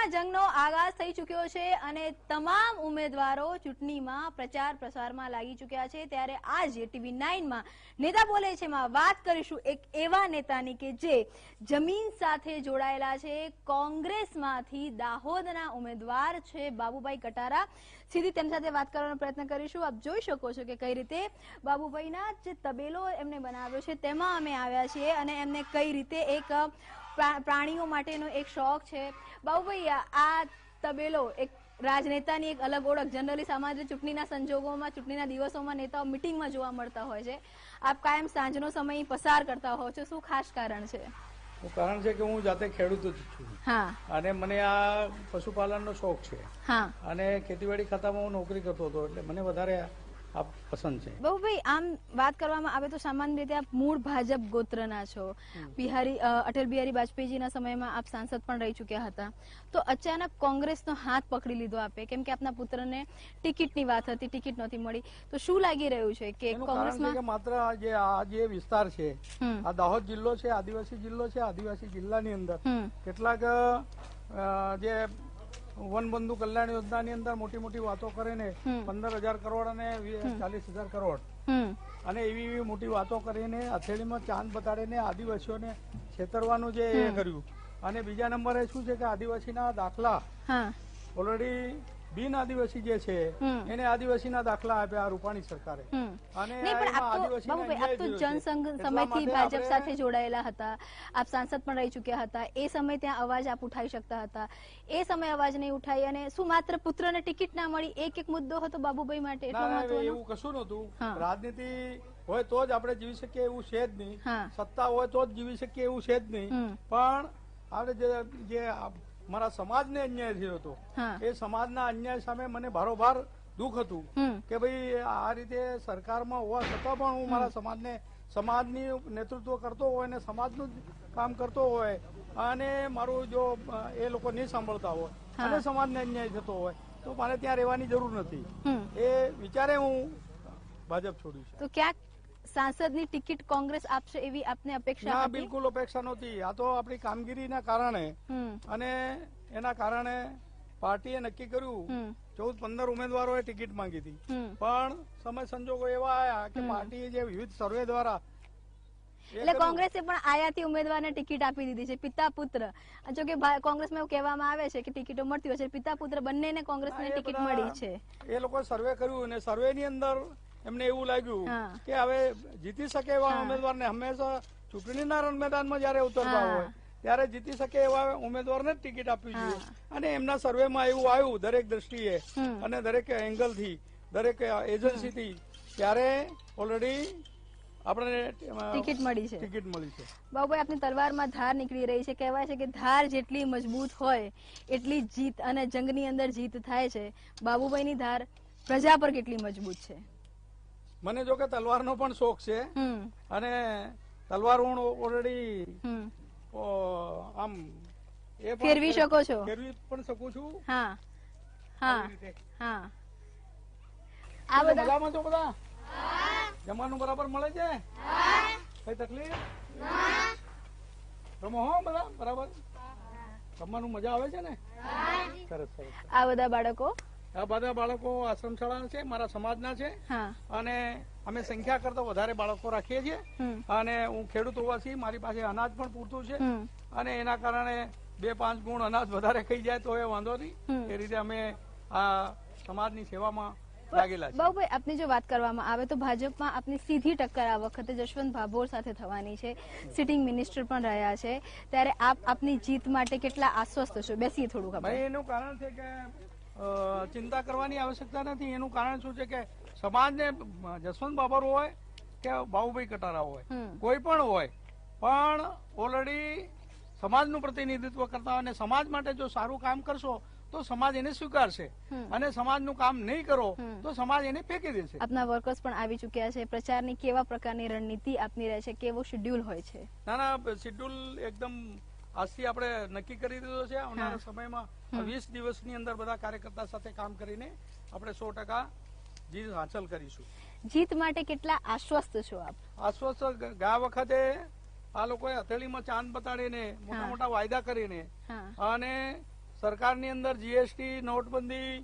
ચૂંટણીના જંગનો આગાજ થઈ ચૂક્યો છે અને તમામ ઉમેદવારો ચૂંટણીમાં પ્રચાર પ્રસારમાં લાગી ચૂક્યા છે। ત્યારે આજે TV9 માં નેતા બોલે છે માં વાત કરીશું એક એવા નેતાની કે જે જમીન સાથે જોડાયેલા છે। કોંગ્રેસમાંથી દાહોદના ઉમેદવાર છે બાબુભાઈ કટારા। સીધી તેમની સાથે વાત કરવાનો પ્રયત્ન કરીશું। આપ જોઈ શકો છો કે કઈ રીતે બાબુભાઈના જે તબેલો એમને બનાવ્યો છે તેમાં અમે આવ્યા છીએ અને એમને કઈ રીતે એક પ્રાણીઓ માટેનો એક શોખ છે। બાબુભાઈ, આ તબેલો એક રાજનેતાની એક અલગ ઓળખ, જનરલી સામાન્ય ચૂંટણીના સંજોગોમાં ચૂંટણીના દિવસોમાં નેતાઓ મીટિંગમાં જોવા મળતા હોય છે, આપ કાયમ સાંજનો સમય પસાર કરતા હો છો, શું ખાસ કારણ છે? કારણ છે કે હું જાતે ખેડૂત જ છું અને મને આ પશુપાલનનો શોખ છે અને ખેતીવાડી ખાતામાં હું નોકરી કરતો હતો એટલે મને વધારે આ પસંદ છે। બાબુભાઈ, આમ વાત કરવામાં આવે તો સામાન્ય રીતે આપ મૂળ ભાજપ ગોત્રના છો। અટલ બિહારી વાજપેયીજીના સમયમાં આપ સાંસદ પણ રહી ચૂક્યા હતા, તો અચાનક કોંગ્રેસનો હાથ પકડી લીધો આપે, કેમ કે આપના પુત્રને ટિકિટની વાત હતી, ટિકિટ નહોતી મળી, તો શું લાગી રહ્યું છે કે કોંગ્રેસમાં માત્ર જે વિસ્તાર છે આ દાહોદ જિલ્લો છે, આદિવાસી જિલ્લો છે, આદિવાસી જિલ્લાની અંદર કેટલાક જે વનબંધુ કલ્યાણ યોજનાની અંદર મોટી મોટી વાતો કરીને 15,000 કરોડ અને 40,000 કરોડ અને એવી મોટી વાતો કરીને હથેળીમાં ચાંદ બતાડીને આદિવાસીઓને છેતરવાનું જે એ કર્યું। અને બીજા નંબરે શું છે કે આદિવાસીના દાખલા ઓલરેડી બિન આદિવાસી જે છે એને આદિવાસીના દાખલા આપ્યા રૂપાણી સરકારે। અને જનસંઘ સમયથી ભાજપ સાથે જોડાયેલા હતા, આપ સાંસદ પણ રહી ચૂક્યા હતા, એ સમય ત્યાં અવાજ આપ ઉઠાવી શકતા હતા, એ સમય અવાજ નહીં ઉઠાઈ અને શું માત્ર પુત્રને ટિકિટ ના મળી એક મુદ્દો હતો બાબુભાઈ માટે? એવું કશું નહોતું। રાજનીતિ હોય તો જ આપણે જીવી શકીએ એવું છે જ નહીં, સત્તા હોય તો જ જીવી શકીએ એવું છે જ નહીં, પણ આપણે જે મારા સમાજને અન્યાય થયો હતો એ સમાજના અન્યાય સામે મને ભારોભાર દુઃખ હતું કે ભાઈ આ રીતે સરકારમાં હોવા છતાં પણ હું મારા સમાજની નેતૃત્વ કરતો હોય અને સમાજનું કામ કરતો હોય અને મારું જો એ લોકો નહીં સાંભળતા હોય અને સમાજને અન્યાય થતો હોય તો મારે ત્યાં રહેવાની જરૂર નથી, એ વિચારે હું ભાજપ છોડ્યું છે। તો ક્યાંક સાંસદની ટિકિટ કોંગ્રેસ આપશે એવી આપને અપેક્ષા હતી? બિલકુલ અપેક્ષા નહોતી। આ તો આપણી કામગીરીના કારણે અને એના કારણે પાર્ટીએ નક્કી કર્યું, 14-15 ઉમેદવારોએ ટિકિટ માંગી હતી, પણ સમય સંજોગો એવા આવ્યા કે પાર્ટીએ જે વિવિધ સર્વે દ્વારા એટલે કોંગ્રેસે પણ આયાતી ઉમેદવારને ટિકિટ આપી દીધી છે, પિતા પુત્ર। જો કે કોંગ્રેસમાં એવું કહેવામાં આવે છે કે ટિકિટો મળતી હોય છે, પિતા પુત્ર બંનેને કોંગ્રેસને ટિકિટ મળી છે। એ લોકો સર્વે કર્યું અને સર્વેની અંદર એમને એવું લાગ્યું કે હવે જીતી શકે એવા ઉમેદવારને, હંમેશા ચૂંટણીના રણ મેદાનમાં જયારે ઉતરતા હોય ત્યારે જીતી શકે એવા ઉમેદવારને જ ટિકિટ આપવી જોઈએ અને એમના સર્વેમાં એવું આવ્યું દરેક દ્રષ્ટિએ અને દરેક એંગલથી, દરેક એજન્સીથી, ત્યારે ઓલરેડી આપણે ટિકિટ મળી છે। બાબુભાઈ, આપની તલવારમાં ધાર નીકળી રહી છે, કહેવાય છે કે ધાર જેટલી મજબૂત હોય એટલી જીત અને જંગની અંદર જીત થાય છે। બાબુભાઈની ધાર પ્રજા પર કેટલી મજબૂત છે? મને જો કે તલવારનો પણ શોખ છે અને તલવાર હું ઓલરેડી આમ ફેરવી શકો છો, ફેરવી પણ શકું છું। આ બધા છો બધા જમવાનું બરાબર મળે છે? કઈ તકલીફ? રમો હો બધા બરાબર? રમવાનું મજા આવે છે ને? સરસ સરસ। આ બધા બાળકો આશ્રમ શાળા છે, મારા સમાજના છે અને અમે સંખ્યા કરતા વધારે બાળકો રાખીએ છીએ અને હું ખેડૂત હોવાથી મારી પાસે અનાજ પણ પૂરતું છે અને એના કારણે 2-5 ગુણ અનાજ વધારે ખાઈ જાય તો એ વાંધો નહીં, એ રીતે અમે આ સમાજની સેવામાં લાગેલા છે। બાબુભાઈ, આપની જો વાત કરવામાં આવે તો ભાજપમાં આપની સીધી ટક્કર આ વખતે જશવંત ભાભોર સાથે થવાની છે, સિટિંગ મિનિસ્ટર પણ રહ્યા છે, ત્યારે આપ આપની જીત માટે કેટલા આશ્વસ્ત છો? બેસીએ થોડુંક। એનું કારણ છે કે ચિંતા કરવાની આવશ્યકતા નથી। એનું કારણ શું છે કે સમાજને જસવંત બાબર હોય કે બાબુભાઈ કટારા હોય, કોઈ પણ હોય, પણ ઓલરેડી સમાજનું પ્રતિનિધિત્વ કરતા હોય અને સમાજ માટે જો સારું કામ કરશો તો સમાજ એને સ્વીકારશે અને સમાજનું કામ નહીં કરો તો સમાજ એને ફેંકી દેશે। આપના વર્કર્સ પણ આવી ચૂક્યા છે, પ્રચારની કેવા પ્રકારની રણનીતિ આપની રહે છે, કેવો શેડ્યુલ હોય છે? ના, શેડ્યુલ એકદમ આજથી આપણે નક્કી કરી દીધો છે। આવનારા સમયમાં 20 દિવસની અંદર બધા કાર્યકર્તા સાથે કામ કરીને આપણે 100% જીત હાંસલ કરીશું। જીત માટે કેટલા આશ્વસ્ત છો આપ? આશ્વસ્ત ગયા વખતે આ લોકોએ હથેળીમાં ચાંદ બતાડીને મોટા મોટા વાયદા કરીને અને સરકારની અંદર જીએસટી, નોટબંધી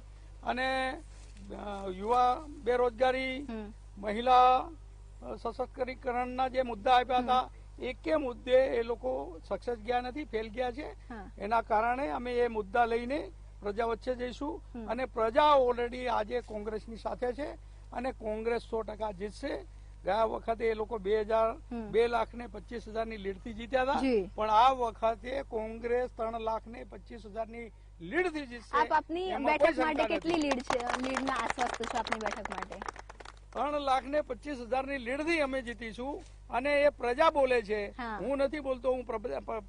અને યુવા બેરોજગારી, મહિલા સશક્તિકરણના જે મુદ્દા આપ્યા હતા એકે મુદ્દે એ લોકો સક્સેસ ગયા નથી, ફેલ ગયા છે. એના કારણે અમે એ મુદ્દા લઈને પ્રજા વચ્ચે જઈશું અને પ્રજા ઓલરેડી આજે કોંગ્રેસની સાથે છે અને કોંગ્રેસ 100% જીતશે. ગયા વખતે એ લોકો 2,25,000 લીડથી જીત્યા હતા, પણ આ વખતે કોંગ્રેસ 3,25,000 લીડથી જીતશે. આપ આપની બેઠક માટે કેટલી લીડ છે, લીડના આશ્વસ્ત છો આપની બેઠક માટે? 3,25,000 લીડથી અમે જીતીશું અને એ પ્રજા બોલે છે, હું નથી બોલતો. હું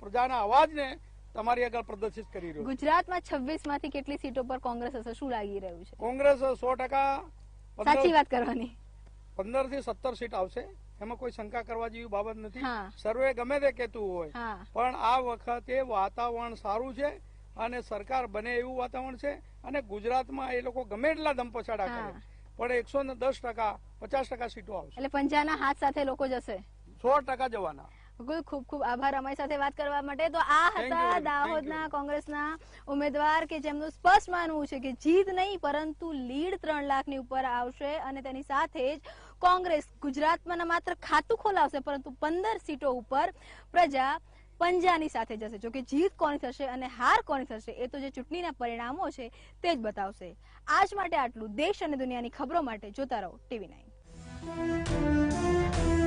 પ્રજાના અવાજને તમારી આગળ પ્રદર્શિત કરી રહ્યો. ગુજરાતમાં 26 માંથી કેટલી સીટો પર કોંગ્રેસ હશે, શું લાગી રહ્યું છે? કોંગ્રેસ 100% સાચી વાત કરવાની 15 થી 17 સીટ આવશે, એમાં કોઈ શંકા કરવા જેવી બાબત નથી. સર્વે ગમે તે કહેતું હોય, પણ આ વખતે વાતાવરણ સારું છે અને સરકાર બને એવું વાતાવરણ છે અને ગુજરાતમાં એ લોકો ગમે એટલા દમપછાડા કરે પણ 110%, 50% સીટો આવશે. એટલે પંજાના હાથ સાથે લોકો જશે, 100% જવાના. ખૂબ ખૂબ આભાર અમારી સાથે વાત કરવા માટે. તો આ હતા દાહોદના કોંગ્રેસના ઉમેદવાર કે જેમનું સ્પષ્ટ માનવું છે કે જીત નહીં પરંતુ લીડ 3 લાખની ઉપર આવશે અને તેની સાથે જ કોંગ્રેસ ગુજરાતમાં માત્ર ખાતું ખોલાવશે પરંતુ 15 સીટો ઉપર પ્રજા પંજાની સાથે જશે. જોકે જીત કોની થશે અને હાર કોની થશે એ તો જે ચૂંટણીના પરિણામો છે તે જ બતાવશે. આજ માટે આટલું. દેશ અને દુનિયાની ખબરો માટે જોતા રહો TV9.